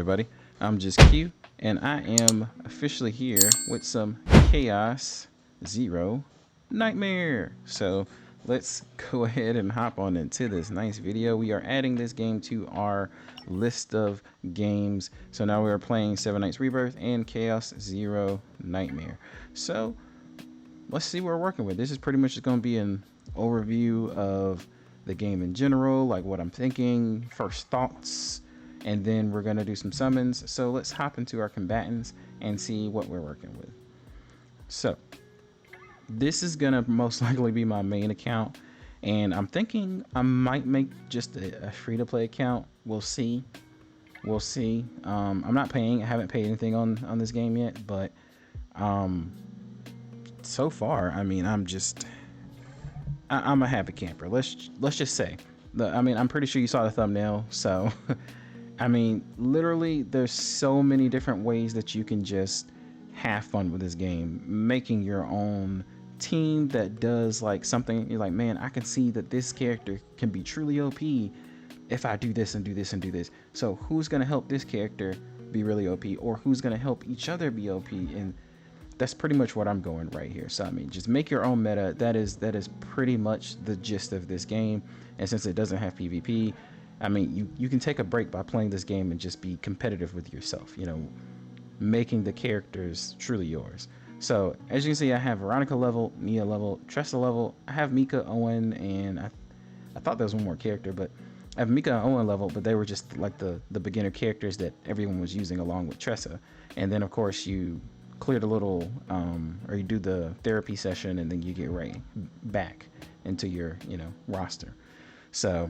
everybody? I'm just Q, and I am officially here with some Chaos Zero Nightmare. So let's go ahead and hop on into this nice video. We are adding this game to our list of games. So now we are playing Seven Nights Rebirth and Chaos Zero Nightmare. So let's see what we're working with. This is pretty much just going to be an overview of the game in general, like what I'm thinking, first thoughts, and then we're going to do some summons. So let's hop into our combatants and see what we're working with. So this is going to most likely be my main account, and I'm thinking I might make just a free-to-play account. We'll see. I'm not paying. I haven't paid anything on this game yet, but so far, I mean, I'm a happy camper. Let's just say. I'm pretty sure you saw the thumbnail, so I mean, literally, there's so many different ways that you can just have fun with this game, making your own team that does like something. You're like, man, I can see that this character can be truly OP if I do this and do this and do this. So who's gonna help this character be really OP, or who's gonna help each other be OP? And that's pretty much what I'm going right here. So I mean, just make your own meta. That is pretty much the gist of this game. And since it doesn't have PvP, I mean, you can take a break by playing this game and just be competitive with yourself, you know, making the characters truly yours. So as you can see, I have Veronica level, Nia level, Tressa level. I have Mika, Owen, and I thought there was one more character, but I have Mika and Owen level, but they were just like the beginner characters that everyone was using along with Tressa. And then of course you clear the little, or you do the therapy session, and then you get right back into your, roster. So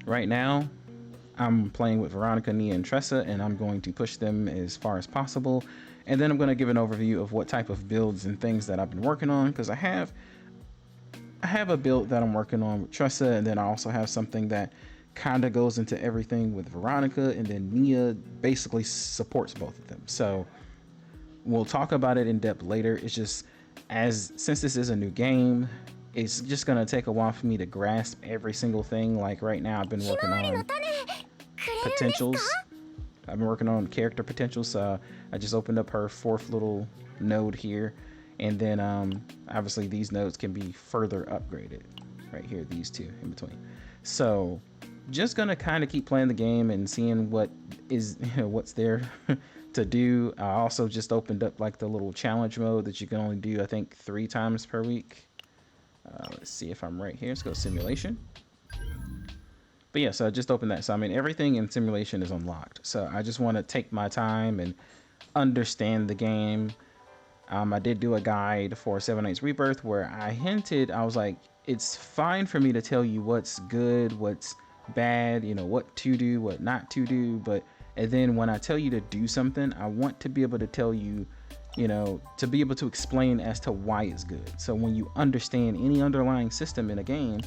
right now, I'm playing with Veronica, Nia, and Tressa, and I'm going to push them as far as possible. And then I'm going to give an overview of what type of builds and things that I've been working on, because I have a build that I'm working on with Tressa, and then I also have something that kind of goes into everything with Veronica, and then Nia basically supports both of them. So we'll talk about it in depth later. It's just, since this is a new game, it's just gonna take a while for me to grasp every single thing. Like right now, I've been working on potentials. I've been working on character potentials. I just opened up her fourth little node here, and then obviously these nodes can be further upgraded. Right here, these two in between. So just gonna kind of keep playing the game and seeing what is, what's there to do. I also just opened up like the little challenge mode that you can only do, I think, 3 times per week. Let's see if I'm right here. Let's go simulation. But yeah, so I just opened that. So I mean, everything in simulation is unlocked. So I just want to take my time and understand the game. I did do a guide for Seven Nights Rebirth where I hinted, I was like, it's fine for me to tell you what's good, what's bad, what to do, what not to do. And then when I tell you to do something, I want to be able to tell you, to be able to explain as to why it's good. So when you understand any underlying system in a game,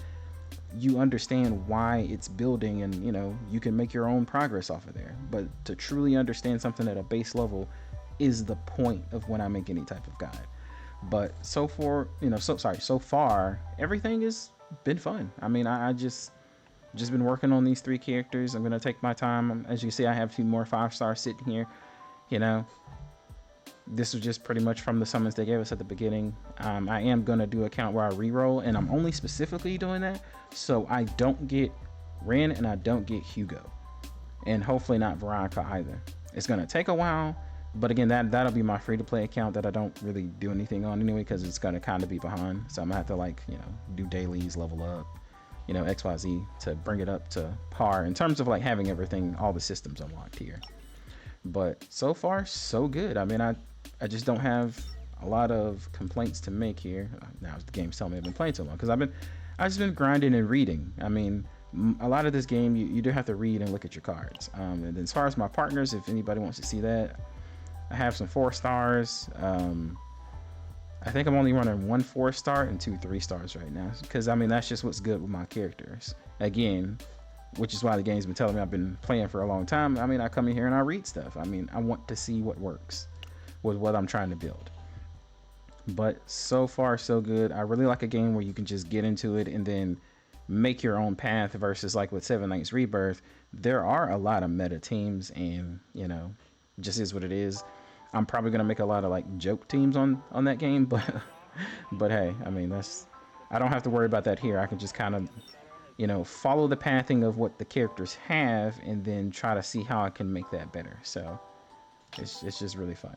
you understand why it's building, and you can make your own progress off of there. But to truly understand something at a base level is the point of when I make any type of guide. But so far everything has been fun. I mean, I just been working on these 3 characters. I'm gonna take my time. As you see, I have 2 more 5-stars sitting here. This was just pretty much from the summons they gave us at the beginning. I am gonna do an account where I reroll, and I'm only specifically doing that so I don't get Ren and I don't get Hugo, and hopefully not Veronica either. It's gonna take a while, but again, that'll be my free-to-play account that I don't really do anything on anyway, because it's gonna kind of be behind. So I'm gonna have to do dailies, level up, XYZ to bring it up to par in terms of like having everything, all the systems unlocked here. But so far so good. I mean, I just don't have a lot of complaints to make here. Now the game's telling me I've been playing too long, because I've just been grinding and reading. I mean, a lot of this game you do have to read and look at your cards. And then as far as my partners, if anybody wants to see that, I have some 4-stars. I think I'm only running 1 4-star and 2 3-stars right now, because I mean, that's just what's good with my characters. Again, which is why the game's been telling me I've been playing for a long time. I mean, I come in here and I read stuff. I mean, I want to see what works with what I'm trying to build. But so far so good. I really like a game where you can just get into it and then make your own path versus like with Seven Knights Rebirth, there are a lot of meta teams, and you know, just is what it is. I'm probably gonna make a lot of like joke teams on that game, but hey, I mean I don't have to worry about that here. I can just kind of, you know, follow the pathing of what the characters have and then try to see how I can make that better. So it's just really fun.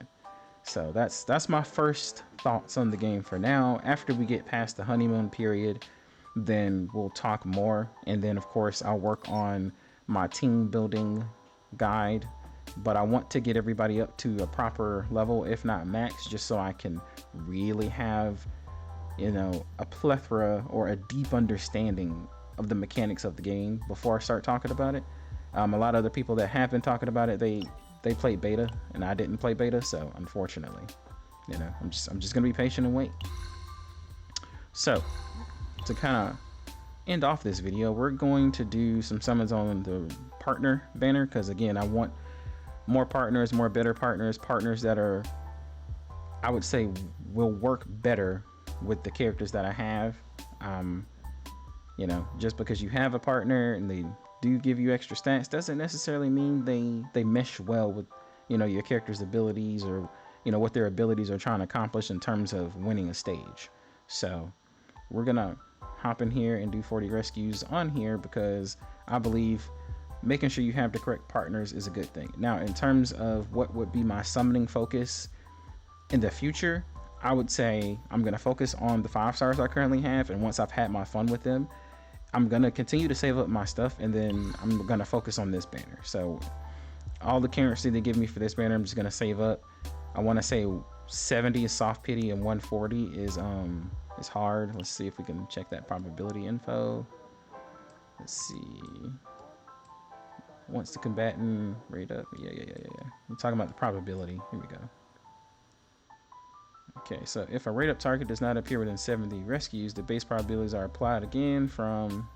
So that's my first thoughts on the game for now. After we get past the honeymoon period, then we'll talk more, and then of course I'll work on my team building guide, but I want to get everybody up to a proper level, if not max, just so I can really have, you know, a plethora or a deep understanding of the mechanics of the game before I start talking about it. A lot of the people that have been talking about it, they played beta and I didn't play beta, so unfortunately, you know, I'm just gonna be patient and wait. So to kind of end off this video, we're going to do some summons on the partner banner, because again, I want more partners, more better partners, partners that are, I would say, will work better with the characters that I have. You know, just because you have a partner and they do give you extra stats doesn't necessarily mean they mesh well with, you know, your character's abilities, or, you know, what their abilities are trying to accomplish in terms of winning a stage. So we're gonna hop in here and do 40 rescues on here, because I believe making sure you have the correct partners is a good thing. Now, in terms of what would be my summoning focus in the future, I would say I'm gonna focus on the 5 stars I currently have, and once I've had my fun with them, I'm gonna continue to save up my stuff, and then I'm gonna focus on this banner. So all the currency they give me for this banner, I'm just gonna save up. I want to say 70 is soft pity and 140 is hard. Let's see if we can check that probability info. Let's see. Once the combatant rate up, yeah. I'm talking about the probability. Here we go. Okay, so if a rate up target does not appear within 70 rescues, the base probabilities are applied again from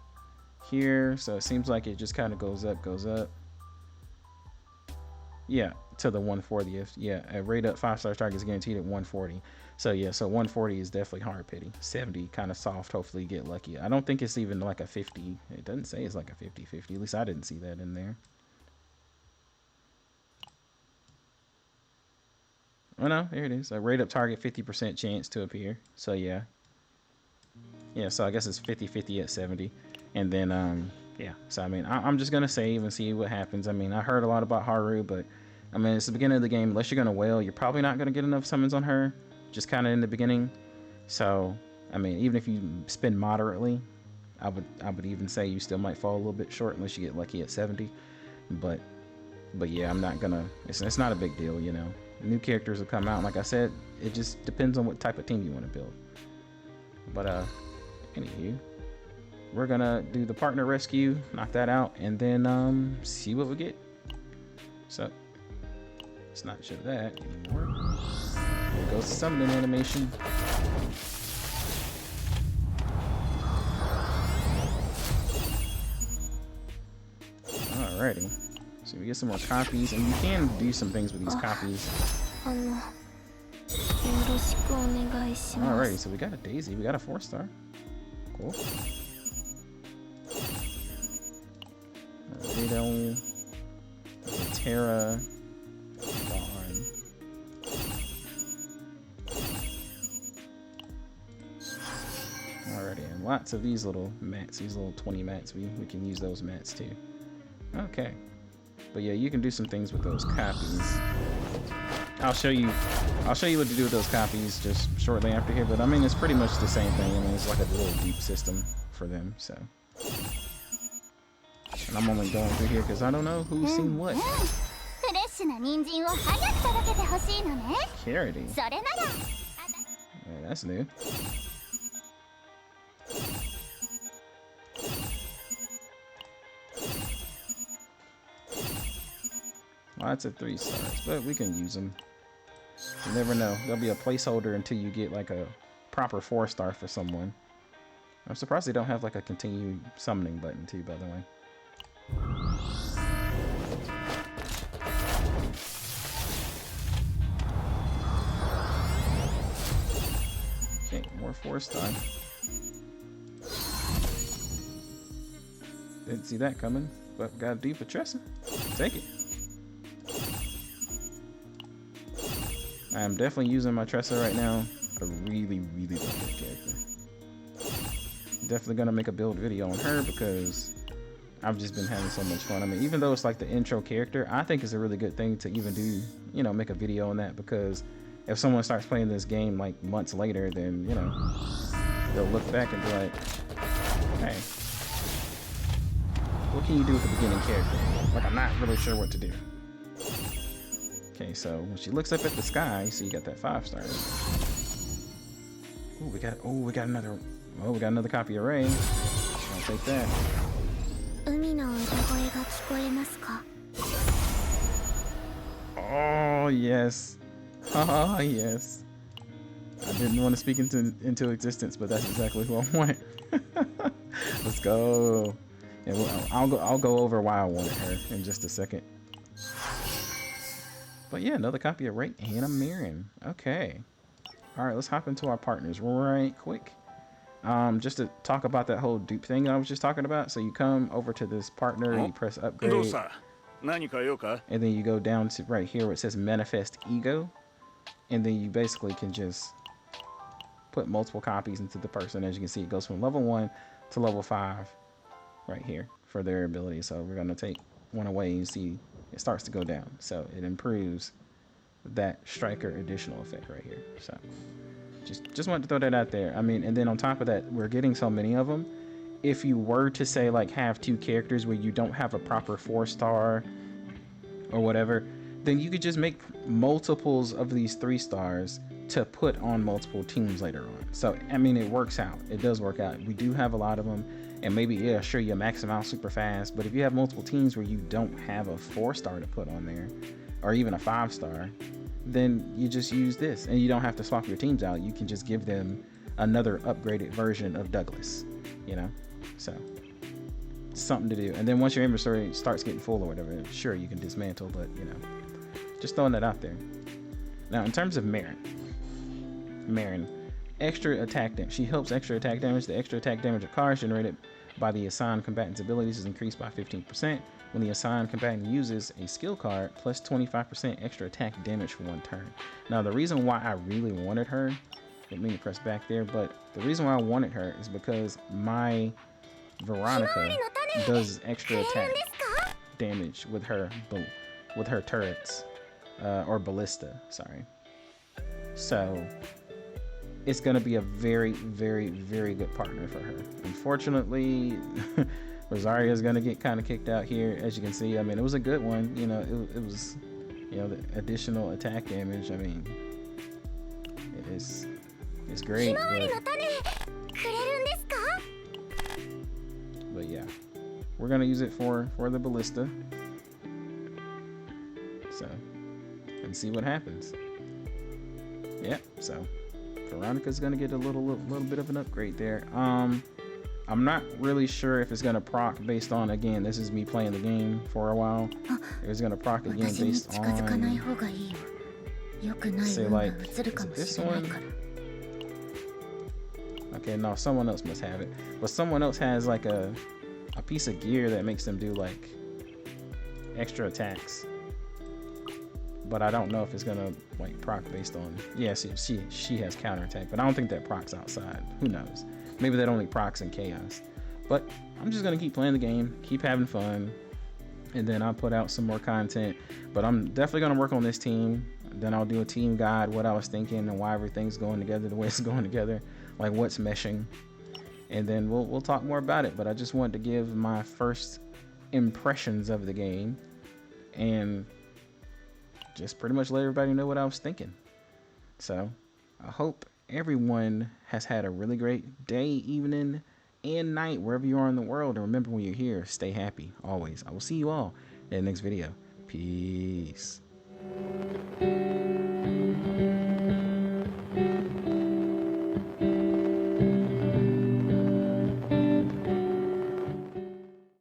here. So it seems like it just kind of goes up. Yeah, to the 140th. Yeah, a rate up 5-star target is guaranteed at 140. So yeah, so 140 is definitely hard pity. 70 kind of soft. Hopefully you get lucky. I don't think it's even like a 50. It doesn't say it's like a 50-50. At least I didn't see that in there. Oh no, there it is. A rate up target, 50% chance to appear. So yeah. Yeah, so I guess it's 50-50 at 70. And then, yeah. So I mean, I'm just going to save and see what happens. I mean, I heard a lot about Haru, but I mean, it's the beginning of the game. Unless you're going to whale, you're probably not going to get enough summons on her. Just kind of in the beginning. So, I mean, even if you spend moderately, I would even say you still might fall a little bit short unless you get lucky at 70. But yeah, I'm not gonna, it's not a big deal, you know. New characters will come out. Like I said, it just depends on what type of team you want to build. But anywho, we're gonna do the partner rescue, knock that out, and then see what we get. So let's not show that anymore. There goes the summoning animation. Alrighty. So we get some more copies, and you can do some things with these copies. Alrighty, so we got a Daisy, we got a 4-star. Cool. Rado, Terra, Vaughn. Alrighty, and lots of these little mats, these little 20 mats, we can use those mats too. Okay. But yeah, you can do some things with those copies. I'll show you what to do with those copies just shortly after here, but I mean, it's pretty much the same thing. I mean, it's like a little deep system for them, so. And I'm only going through here because I don't know who's seen what. Charity. Yeah, that's new. Lots of 3 stars, but we can use them. You never know. There'll be a placeholder until you get like a proper 4-star for someone. I'm surprised they don't have like a continue summoning button too, by the way. Okay, more 4-star. Didn't see that coming, but got a deeper Tressa. Take it. I'm definitely using my Tressa right now. I really love that character. Definitely gonna make a build video on her because I've just been having so much fun. I mean, even though it's like the intro character, I think it's a really good thing to even do, you know, make a video on that, because if someone starts playing this game like months later, then, you know, they'll look back and be like, hey, what can you do with the beginning character? Like, I'm not really sure what to do. Okay, so when she looks up at the sky, so you got that 5-star. We got another copy of Ray. I'll take that. Oh yes. Oh yes. I didn't want to speak into existence, but that's exactly what I want. Let's go. And I'll go over why I wanted her in just a second. But yeah, another copy of Ray and a Mirren. Okay. All right, let's hop into our partners right quick. Just to talk about that whole dupe thing I was just talking about. So you come over to this partner, you press upgrade, and then you go down to right here where it says manifest ego, and then you basically can just put multiple copies into the person. As you can see, it goes from level 1 to level 5 right here for their ability. So we're gonna take one away and you see it starts to go down. So it improves that striker additional effect right here. So just wanted to throw that out there. I mean, and then on top of that, we're getting so many of them. If you were to say like have 2 characters where you don't have a proper 4-star or whatever, then you could just make multiples of these 3 stars to put on multiple teams later on. So I mean, it works out. It does work out. We do have a lot of them, and maybe, yeah, sure, you max them out super fast, but if you have multiple teams where you don't have a 4-star to put on there, or even a 5-star, then you just use this, and you don't have to swap your teams out. You can just give them another upgraded version of Douglas, you know? So something to do. And then once your inventory starts getting full or whatever, sure, you can dismantle, but you know, just throwing that out there. Now in terms of Mirren, extra attack damage. She helps extra attack damage. The extra attack damage of cards generated by the assigned combatant's abilities is increased by 15% when the assigned combatant uses a skill card, plus 25% extra attack damage for 1 turn. Now the reason why I really wanted her, didn't mean to press back there, but the reason why I wanted her is because my Veronica does extra attack damage with her turrets, or ballista, sorry. So it's going to be a very good partner for her. Unfortunately, Rosaria is going to get kind of kicked out here. As you can see, I mean, it was a good one. You know, it was, you know, the additional attack damage. I mean, it's great. But yeah, we're going to use it for the ballista. So, and see what happens. Yeah, so Veronica's gonna get a little bit of an upgrade there. I'm not really sure if it's gonna proc based on, again, this is me playing the game for a while. If it's gonna proc again based on, say like, is it this one? Okay, no, someone else must have it. But someone else has like a piece of gear that makes them do like extra attacks. But I don't know if it's gonna like proc based on, yeah, she has counterattack, but I don't think that procs outside. Who knows? Maybe that only procs in chaos. But I'm just gonna keep playing the game, keep having fun, and then I'll put out some more content. But I'm definitely gonna work on this team. Then I'll do a team guide, what I was thinking and why everything's going together the way it's going together, like what's meshing. And then we'll talk more about it. But I just wanted to give my first impressions of the game and just pretty much let everybody know what I was thinking. So I hope everyone has had a really great day, evening, and night, wherever you are in the world. And remember, when you're here, stay happy always. I will see you all in the next video. Peace.